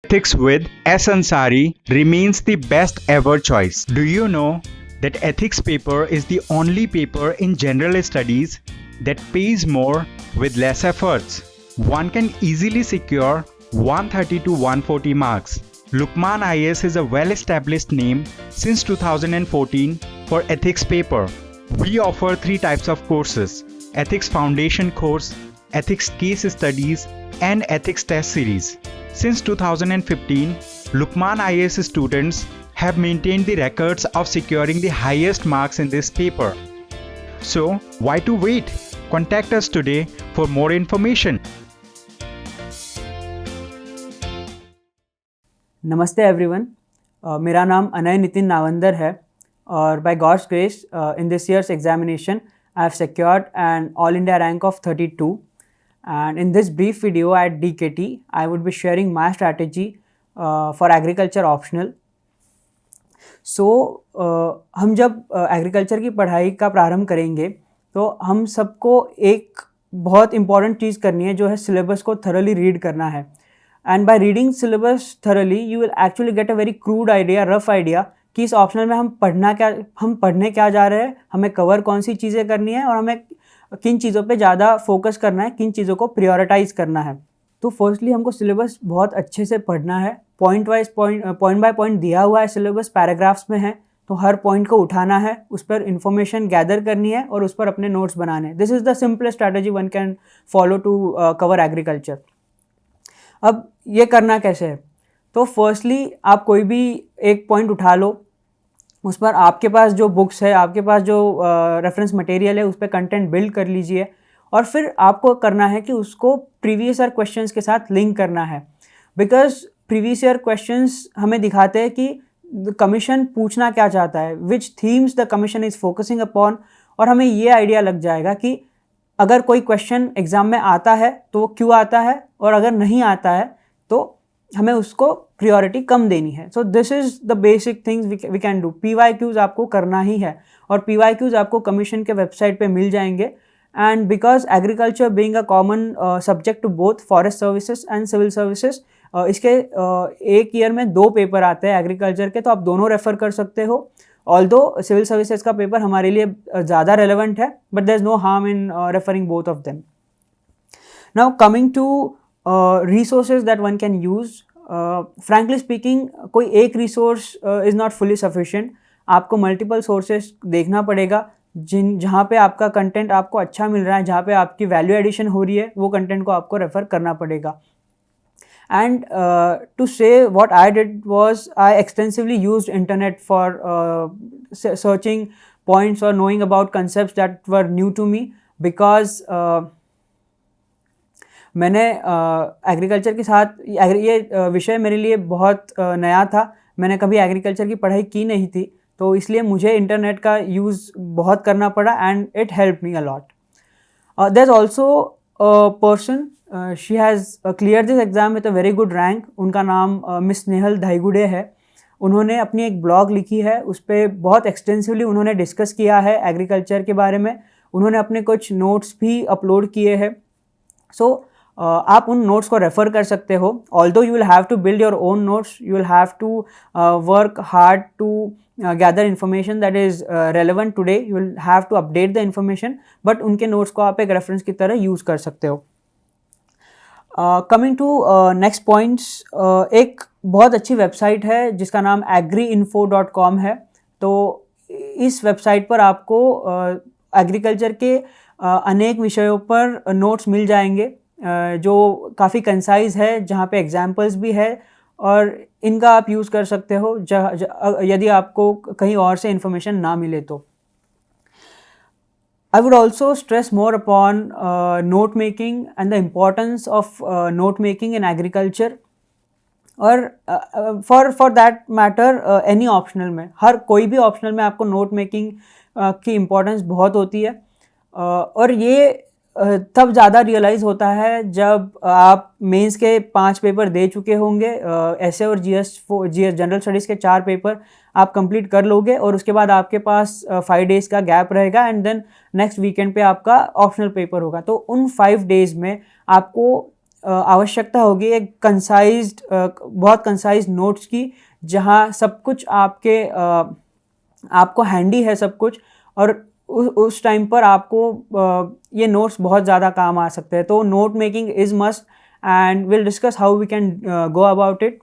Ethics with S. Ansari remains the best ever choice. Do you know that ethics paper is the only paper in general studies that pays more with less efforts? One can easily secure 130 to 140 marks. Lukman IAS is a well-established name since 2014 for ethics paper. We offer 3 types of courses: Ethics Foundation course, Ethics Case Studies, and Ethics Test Series. Since 2015, Lukman IAS students have maintained the records of securing the highest marks in this paper. So, why to wait? Contact us today for more information. नमस्ते everyone, मेरा नाम अनय नितिन नावंदर है और by God's grace in this year's examination I have secured an all India rank of 32, and in this brief video at DKT I would be sharing my strategy for agriculture optional. So हम जब agriculture की पढ़ाई का प्रारंभ करेंगे तो हम सबको एक बहुत इम्पॉर्टेंट चीज़ करनी है, जो है सिलेबस को थरोली रीड करना है. And by reading syllabus thoroughly you will actually get a very crude idea, rough idea कि इस ऑप्शनल में हम पढ़ने क्या जा रहे हैं, हमें कवर कौन सी चीज़ें करनी है और हमें किन चीज़ों पे ज़्यादा फोकस करना है, किन चीज़ों को प्रायोरिटाइज करना है. तो फर्स्टली हमको सिलेबस बहुत अच्छे से पढ़ना है. पॉइंट बाय पॉइंट दिया हुआ है सिलेबस, पैराग्राफ्स में है, तो हर पॉइंट को उठाना है, उस पर इंफॉर्मेशन गैदर करनी है और उस पर अपने नोट्स बनाने हैं. This is the simplest strategy one can follow to cover agriculture. अब ये करना कैसे है? तो फर्स्टली आप कोई भी एक पॉइंट उठा लो, उस पर आपके पास जो बुक्स है, आपके पास जो रेफरेंस मटेरियल है, उस पर कंटेंट बिल्ड कर लीजिए और फिर आपको करना है कि उसको प्रीवियस ईयर क्वेश्चंस के साथ लिंक करना है. बिकॉज प्रीवियस ईयर क्वेश्चंस हमें दिखाते हैं कि कमीशन पूछना क्या चाहता है, which themes the commission is focusing upon, और हमें ये आइडिया लग जाएगा कि अगर कोई क्वेश्चन एग्ज़ाम में आता है तो वो क्यों आता है, और अगर नहीं आता है तो हमें उसको प्रायोरिटी कम देनी है. So this is the basic things we can do. PYQs आपको करना ही है और PYQs आपको कमीशन के वेबसाइट पे मिल जाएंगे. And because agriculture being a common subject to both forest services and civil services, इसके एक ईयर में 2 पेपर आते हैं एग्रीकल्चर के, तो आप दोनों रेफ़र कर सकते हो. ऑल्दो सिविल सर्विसेज का पेपर हमारे लिए ज़्यादा रेलेवेंट है, but there is no harm in referring both of them. Now coming to resources that one can use, frankly speaking कोई एक resource is not fully sufficient. आपको multiple sources देखना पड़ेगा जहाँ पे आपका कंटेंट आपको अच्छा मिल रहा है, जहाँ पे आपकी वैल्यू एडिशन हो रही है, वो कंटेंट को आपको रेफ़र करना पड़ेगा. And to say what I did was I extensively used internet for searching points or knowing about concepts that were new to me, because मैंने एग्रीकल्चर के साथ ये विषय मेरे लिए बहुत नया था. मैंने कभी एग्रीकल्चर की पढ़ाई की नहीं थी, तो इसलिए मुझे इंटरनेट का यूज़ बहुत करना पड़ा and it help me a lot. There is also a person, she has clear this exam with a very good rank. उनका नाम मिस नेहल धाईगुडे है. उन्होंने अपनी एक ब्लॉग लिखी है, उस पर बहुत एक्सटेंसिवली उन्होंने डिस्कस किया है एग्रीकल्चर के बारे में. उन्होंने अपने कुछ नोट्स भी अपलोड किए हैं. सो आप उन नोट्स को रेफ़र कर सकते हो. Although you will have to build your own notes, you will have to work hard to gather information that is relevant today, you will have to update the information, but उनके notes को आप एक reference की तरह use कर सकते हो. Coming to next points, एक बहुत अच्छी वेबसाइट है जिसका नाम agriinfo.com है. तो इस वेबसाइट पर आपको एग्रीकल्चर के अनेक विषयों पर नोट्स मिल जाएंगे, जो काफ़ी कंसाइज है, जहाँ पे एग्जाम्पल्स भी है, और इनका आप यूज़ कर सकते हो यदि आपको कहीं और से इन्फॉर्मेशन ना मिले तो. I would also stress more upon note making and the importance of note making in agriculture, और for that matter any optional में, हर कोई भी ऑप्शनल में आपको नोट मेकिंग की इम्पोर्टेंस बहुत होती है. और ये तब ज़्यादा रियलाइज़ होता है जब आप मेंस के 5 पेपर दे चुके होंगे, ऐसे और जीएस जनरल स्टडीज़ के 4 पेपर आप कंप्लीट कर लोगे, और उसके बाद आपके पास 5 डेज़ का गैप रहेगा एंड देन नेक्स्ट वीकेंड पे आपका ऑप्शनल पेपर होगा. तो उन 5 डेज़ में आपको आवश्यकता होगी एक बहुत कंसाइज नोट्स की, जहाँ सब कुछ आपको हैंडी है सब कुछ, और उस टाइम पर आपको ये नोट्स बहुत ज़्यादा काम आ सकते हैं. तो note making is must, and will discuss how we can go about it.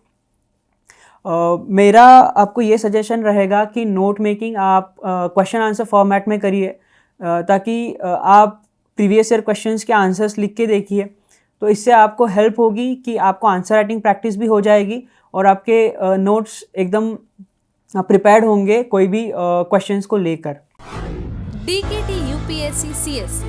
मेरा आपको ये सजेशन रहेगा कि नोट मेकिंग आप क्वेश्चन आंसर फॉर्मेट में करिए, ताकि आप प्रीवियस ईयर क्वेश्चंस के आंसर्स लिख के देखिए. तो इससे आपको हेल्प होगी कि आपको आंसर राइटिंग प्रैक्टिस भी हो जाएगी और आपके नोट्स एकदम प्रिपेयर्ड होंगे कोई भी क्वेश्चंस को लेकर. DKT UPSC CSC,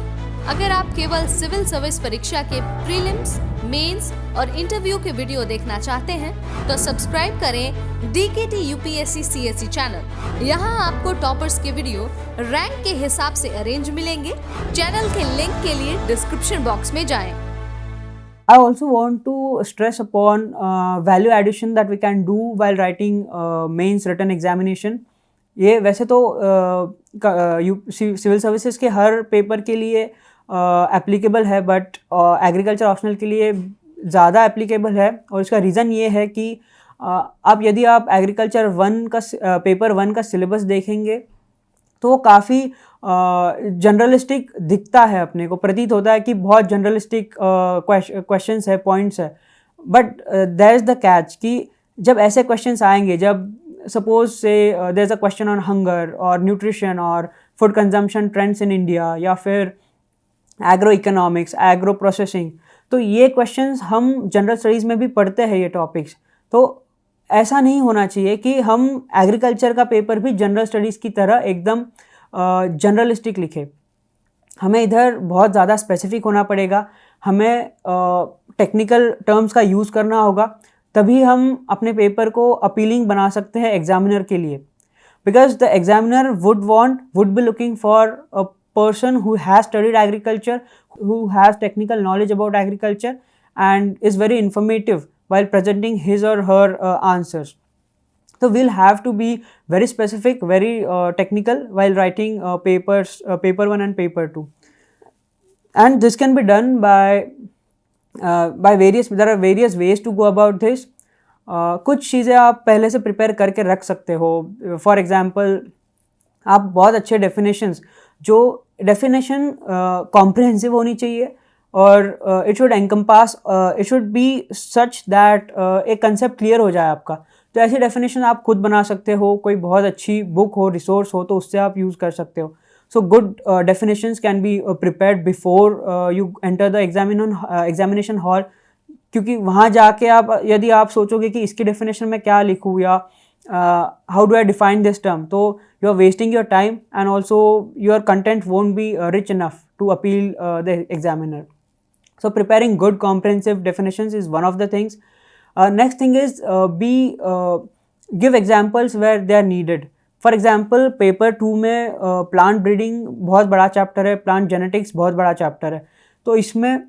अगर आप केवल सिविल सर्विस परीक्षा के प्रीलिम्स, मेंस और इंटरव्यू के वीडियो देखना चाहते हैं तो सब्सक्राइब करें DKT UPSC CSC चैनल. यहाँ आपको टॉपर्स के वीडियो रैंक के हिसाब से अरेंज मिलेंगे. चैनल के लिंक के लिए डिस्क्रिप्शन बॉक्स में जाएं. I also want to stress upon value addition that we can do while writing mains written examination. ये वैसे तो सिविल सर्विसेज के हर पेपर के लिए एप्लीकेबल है, बट एग्रीकल्चर ऑप्शनल के लिए ज़्यादा एप्लीकेबल है. और इसका रीज़न ये है कि यदि आप एग्रीकल्चर पेपर 1 का सिलेबस देखेंगे तो वो काफ़ी जनरलिस्टिक दिखता है, अपने को प्रतीत होता है कि बहुत जनरलिस्टिक क्वेश्चंस है, पॉइंट्स है. But there is the catch कि जब ऐसे क्वेश्चंस आएंगे, जब suppose say there is a question on hunger और न्यूट्रिशन और food consumption trends in India, या फिर एग्रो इकोनॉमिक्स, एग्रो प्रोसेसिंग, तो ये क्वेश्चंस हम जनरल स्टडीज़ में भी पढ़ते हैं ये टॉपिक्स. तो ऐसा नहीं होना चाहिए कि हम एग्रीकल्चर का पेपर भी जनरल स्टडीज़ की तरह एकदम जनरलिस्टिक लिखे. हमें इधर बहुत ज़्यादा स्पेसिफिक होना पड़ेगा, हमें टेक्निकल टर्म्स का यूज़ करना होगा, तभी हम अपने पेपर को अपीलिंग बना सकते हैं एग्जामिनर के लिए. Because the examiner would be looking for a person who has studied agriculture, who has technical knowledge about agriculture, and is very informative while presenting his or her answers. So we'll have to be very specific, very technical while writing paper 1 and paper 2. And this can be done by there are various ways to go about this. कुछ चीज़ें आप पहले से prepare करके रख सकते हो. For example, आप बहुत अच्छे जो डेफिनेशन कॉम्प्रिहेंसिव होनी चाहिए, और it should be such that एक कंसेप्ट क्लियर हो जाए आपका. तो ऐसी डेफिनेशन आप खुद बना सकते हो, कोई बहुत अच्छी बुक हो, रिसोर्स हो, तो उससे आप यूज़ कर सकते हो. So good definitions can be prepared before you enter the examination hall, क्योंकि वहाँ जाके यदि आप सोचोगे कि इसकी डेफिनेशन में क्या लिखूँ, या how do I define this term, so you are wasting your time, and also your content won't be rich enough to appeal the examiner. So preparing good comprehensive definitions is one of the things. Next thing is give examples where they are needed. For example, paper 2 में plant breeding बहुत बड़ा chapter है, plant genetics बहुत बड़ा chapter है. तो इसमें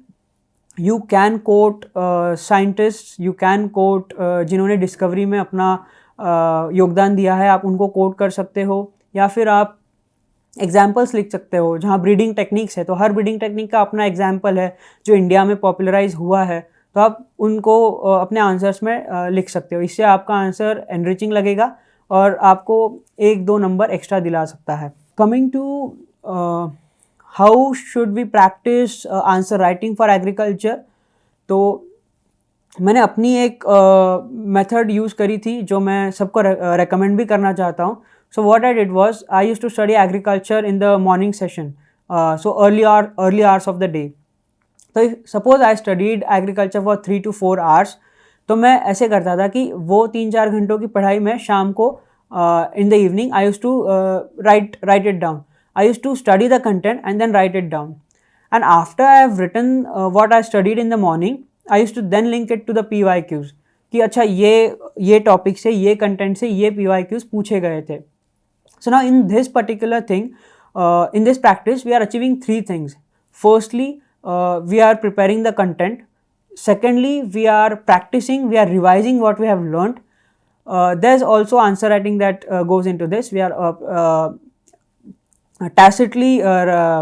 you can quote scientists, you can quote जिन्होंने डिस्कवरी में अपना योगदान दिया है, आप उनको कोट कर सकते हो, या फिर आप एग्जाम्पल्स लिख सकते हो. जहाँ ब्रीडिंग टेक्निक्स है, तो हर ब्रीडिंग टेक्निक का अपना एग्जाम्पल है जो इंडिया में पॉपुलराइज हुआ है, तो आप उनको अपने आंसर्स में लिख सकते हो. इससे आपका आंसर एनरिचिंग लगेगा और आपको 1-2 नंबर एक्स्ट्रा दिला सकता है. Coming to how should we practice answer writing for agriculture, तो मैंने अपनी एक मेथड यूज़ करी थी जो मैं सबको रेकमेंड भी करना चाहता हूँ. So what I did was, I used to study agriculture in the morning session, so early hours of the day. तो suppose I studied agriculture for 3 to 4 hours, तो मैं ऐसे करता था कि वो 3-4 घंटों की पढ़ाई में शाम को in the evening I used to write it down. I used to study the content and then write it down, and after I have written what I studied in the morning, I used to then link it to the PYQs कि अच्छा ये topic से, ये content से ये PYQs पूछे गए थे. So now in this particular thing, in this practice, we are achieving 3 things. Firstly, we are preparing the content. Secondly, we are practicing, we are revising what we have learned. There's also answer writing that goes into this. We are tacitly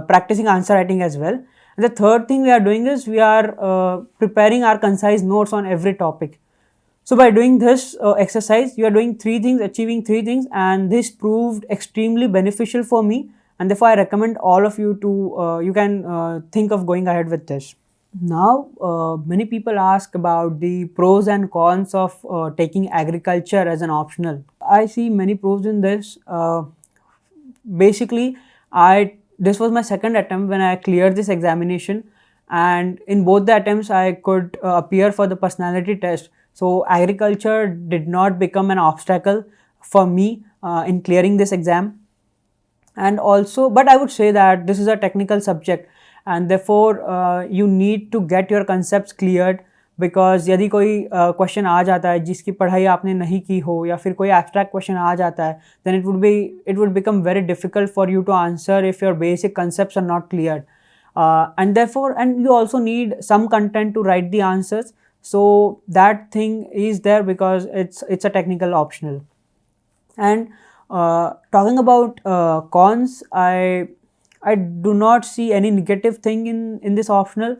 practicing answer writing as well. And the third thing we are doing is we are preparing our concise notes on every topic. So by doing this exercise, you are doing three things, achieving three things, and this proved extremely beneficial for me. And therefore, I recommend all of you to you can think of going ahead with this. Now, many people ask about the pros and cons of taking agriculture as an optional. I see many pros in this. Basically, this was my second attempt when I cleared this examination, and in both the attempts I could appear for the personality test. So agriculture did not become an obstacle for me in clearing this exam. And also, but I would say that this is a technical subject, and therefore you need to get your concepts cleared, because यदि कोई question आ जाता है जिसकी पढ़ाई आपने नहीं की हो, या फिर कोई एब्स्ट्रैक्ट क्वेश्चन आ जाता है, then it would become very difficult for you to answer if your basic concepts are not cleared. And you also need some content to write the answers. So that thing is there because it's a technical optional. And talking about cons, I do not see any negative thing in this optional.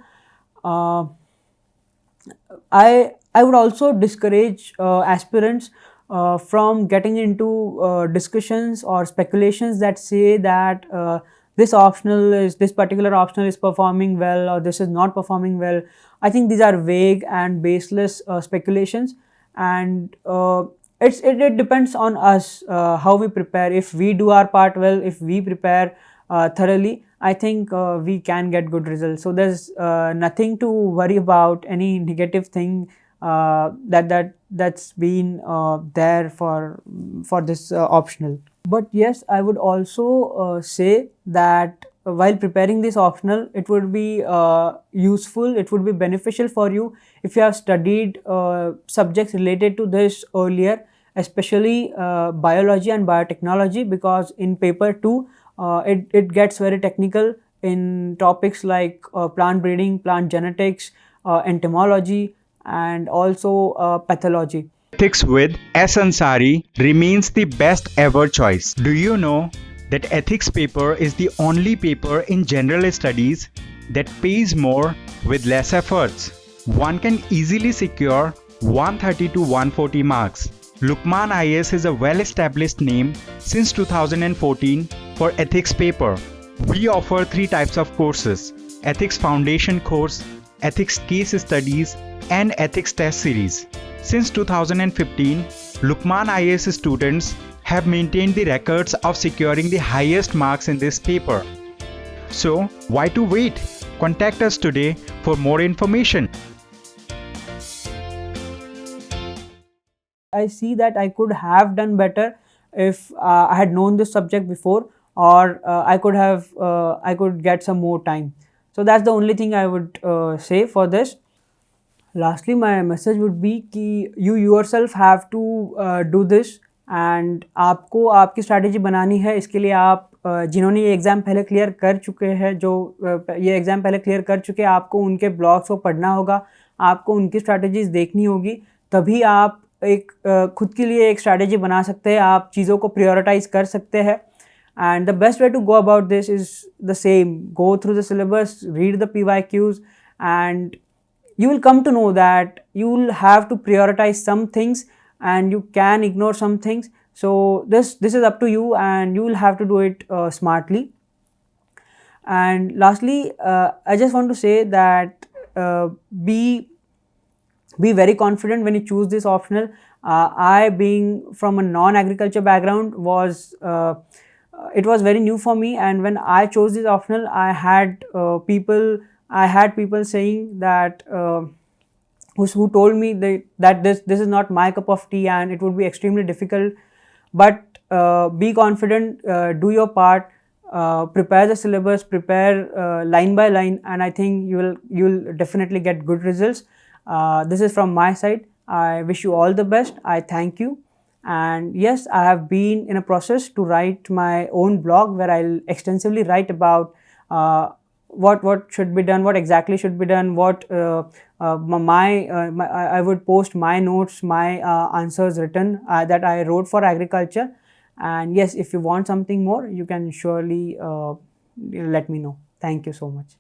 I would also discourage aspirants from getting into discussions or speculations that say that this particular optional is performing well, or this is not performing well. I think these are vague and baseless speculations, and it depends on us how we prepare. If we do our part well, if we prepare thoroughly, I think we can get good results. So there's nothing to worry about, any negative thing that's been there for this optional. But yes, I would also say that while preparing this optional, it would be useful, it would be beneficial for you if you have studied subjects related to this earlier, especially biology and biotechnology, because in paper 2 it gets very technical in topics like plant breeding, plant genetics, entomology, and also pathology. Ethics with S. Ansari remains the best ever choice. Do you know that ethics paper is the only paper in general studies that pays more with less efforts? One can easily secure 130 to 140 marks. Lukman IAS is a well-established name since 2014 for ethics paper. We offer 3 types of courses: Ethics Foundation course, Ethics Case Studies, and Ethics Test Series. Since 2015, Lukman IAS students have maintained the records of securing the highest marks in this paper. So, why to wait? Contact us today for more information. I see that I could have done better if I had known this subject before, or I could get some more time. So that's the only thing I would say for this. Lastly, my message would be कि you yourself have to do this, and आपको आपकी strategy बनानी है. इसके लिए आप जिन्होंने ये एग्ज़ाम पहले क्लियर कर चुके हैं, ये एग्ज़ाम पहले क्लियर कर चुके हैं, आपको उनके ब्लॉग्स को पढ़ना होगा, आपको उनकी स्ट्रैटेजीज़ देखनी होगी, तभी आप एक खुद के लिए एक स्ट्रैटेजी बना सकते हैं, आप चीज़ों को प्रायोरिटाइज कर सकते हैं. And the best way to go about this is the same: go through the syllabus, read the PYQs, and you will come to know that you will have to prioritize some things and you can ignore some things. So this is up to you, and you will have to do it smartly. And lastly, I just want to say that be very confident when you choose this optional. I, being from a non-agriculture background, it was very new for me, and when I chose this optional, I had people saying that who told me that this is not my cup of tea and it would be extremely difficult. But be confident, do your part, prepare the syllabus, prepare line by line, and I think you'll definitely get good results. This is from my side. I wish you all the best. I thank you. And yes, I have been in a process to write my own blog where I'll extensively write about what should be done, what exactly should be done, I would post my notes, my answers written that I wrote for agriculture. And yes, if you want something more, you can surely let me know. Thank you so much.